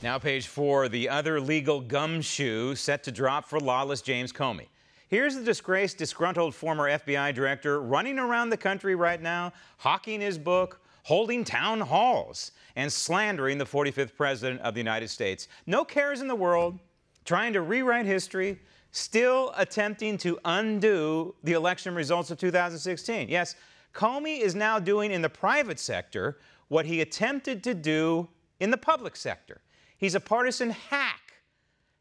Now, page 4, the other legal gumshoe set to drop for lawless James Comey. Here's the disgraced, disgruntled former FBI director running around the country right now, hawking his book, holding town halls, and slandering the 45th president of the United States. No cares in the world, trying to rewrite history, still attempting to undo the election results of 2016. Yes, Comey is now doing in the private sector what he attempted to do in the public sector. He's a partisan hack.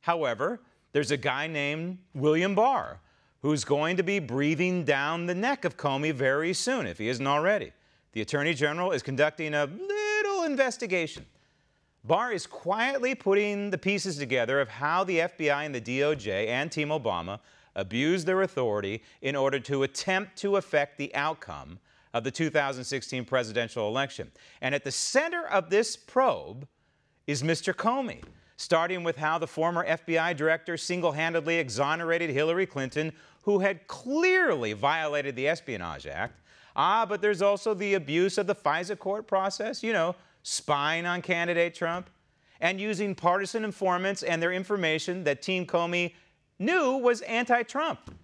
However, there's a guy named William Barr who's going to be breathing down the neck of Comey very soon, if he isn't already. The Attorney General is conducting a little investigation. Barr is quietly putting the pieces together of how the FBI and the DOJ and Team Obama abused their authority in order to attempt to affect the outcome of the 2016 presidential election. And at the center of this probe is Mr. Comey, starting with how the former FBI director single-handedly exonerated Hillary Clinton, who had clearly violated the Espionage Act. But there's also the abuse of the FISA court process, you know, spying on candidate Trump, and using partisan informants and their information that Team Comey knew was anti-Trump.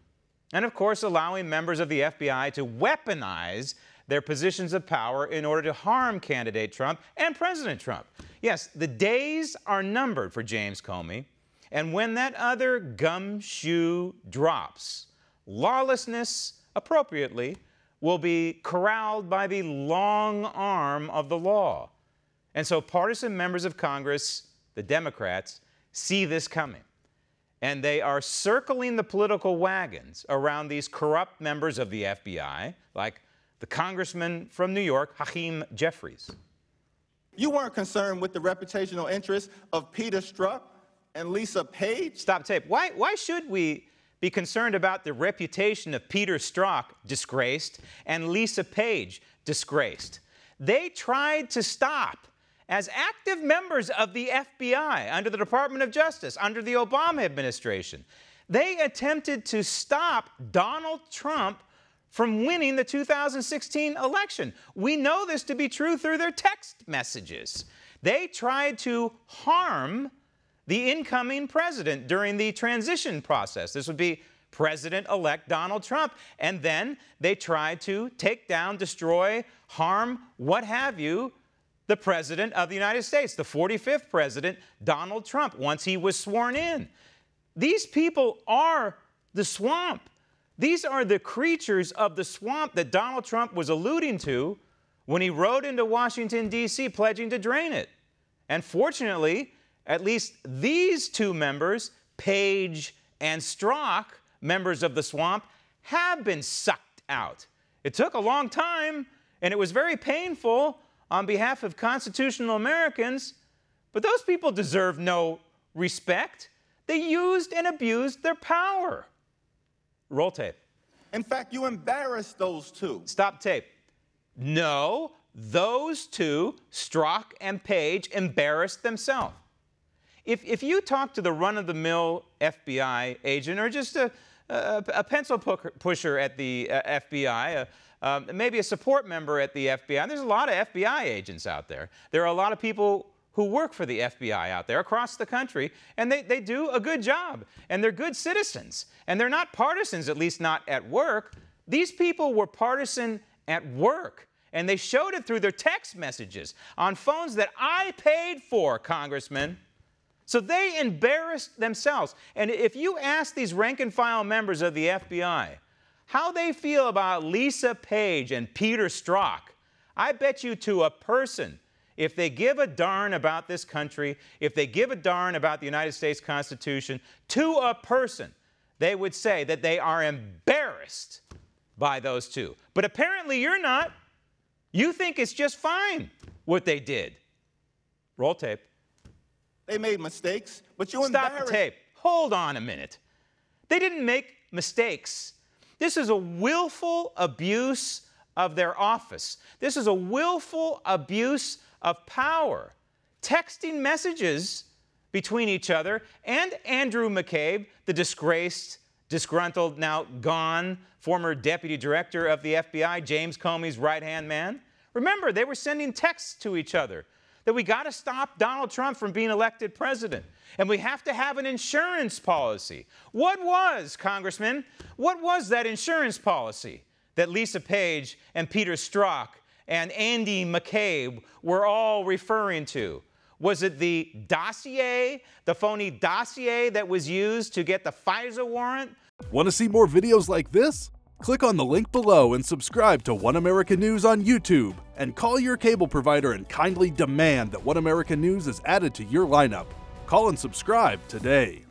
And, of course, allowing members of the FBI to weaponize their positions of power in order to harm candidate Trump and President Trump. Yes, the days are numbered for James Comey, and when that other gumshoe drops, lawlessness, appropriately, will be corralled by the long arm of the law. And so partisan members of Congress, the Democrats, see this coming. And they are circling the political wagons around these corrupt members of the FBI, like the congressman from New York, Hakeem Jeffries. You weren't concerned with the reputational interests of Peter Strzok and Lisa Page? Stop tape. Why should we be concerned about the reputation of Peter Strzok, disgraced, and Lisa Page, disgraced? They tried to stop, as active members of the FBI under the Department of Justice, under the Obama administration, they attempted to stop Donald Trump from winning the 2016 election. We know this to be true through their text messages. They tried to harm the incoming president during the transition process. This would be President-elect Donald Trump. And then they tried to take down, destroy, harm, what have you, the President of the United States, the 45th President, Donald Trump, once he was sworn in. These people are the swamp. These are the creatures of the swamp that Donald Trump was alluding to when he rode into Washington, D.C., pledging to drain it. And fortunately, at least these two members, Page and Strzok, members of the swamp, have been sucked out. It took a long time, and it was very painful on behalf of constitutional Americans, but those people deserve no respect. They used and abused their power. Roll tape. In fact, you embarrassed those two. Stop tape. No, those two, Strzok and Page, embarrassed themselves. If you talk to the run-of-the-mill FBI agent or just a pencil pusher at the FBI, maybe a support member at the FBI, there's a lot of FBI agents out there. There are a lot of people who work for the FBI out there across the country, and they do a good job, and they're good citizens, and they're not partisans, at least not at work. These people were partisan at work, and they showed it through their text messages on phones that I paid for, Congressman. So they embarrassed themselves. And if you ask these rank-and-file members of the FBI how they feel about Lisa Page and Peter Strzok, I bet you to a person, if they give a darn about this country, if they give a darn about the United States Constitution, to a person, they would say that they are embarrassed by those two. But apparently you're not. You think it's just fine what they did. Roll tape. They made mistakes, but you embarrassed. Stop the tape. Hold on a minute. They didn't make mistakes. This is a willful abuse of their office. This is a willful abuse of power. Texting messages between each other and Andrew McCabe, the disgraced, disgruntled, now gone former deputy director of the FBI, James Comey's right-hand man. Remember, they were sending texts to each other that we got to stop Donald Trump from being elected president. And we have to have an insurance policy. What was, Congressman, what was that insurance policy that Lisa Page and Peter Strzok and Andy McCabe were all referring to? Was it the dossier, the phony dossier that was used to get the FISA warrant? Want to see more videos like this? Click on the link below and subscribe to One America News on YouTube, and call your cable provider and kindly demand that One America News is added to your lineup. Call and subscribe today.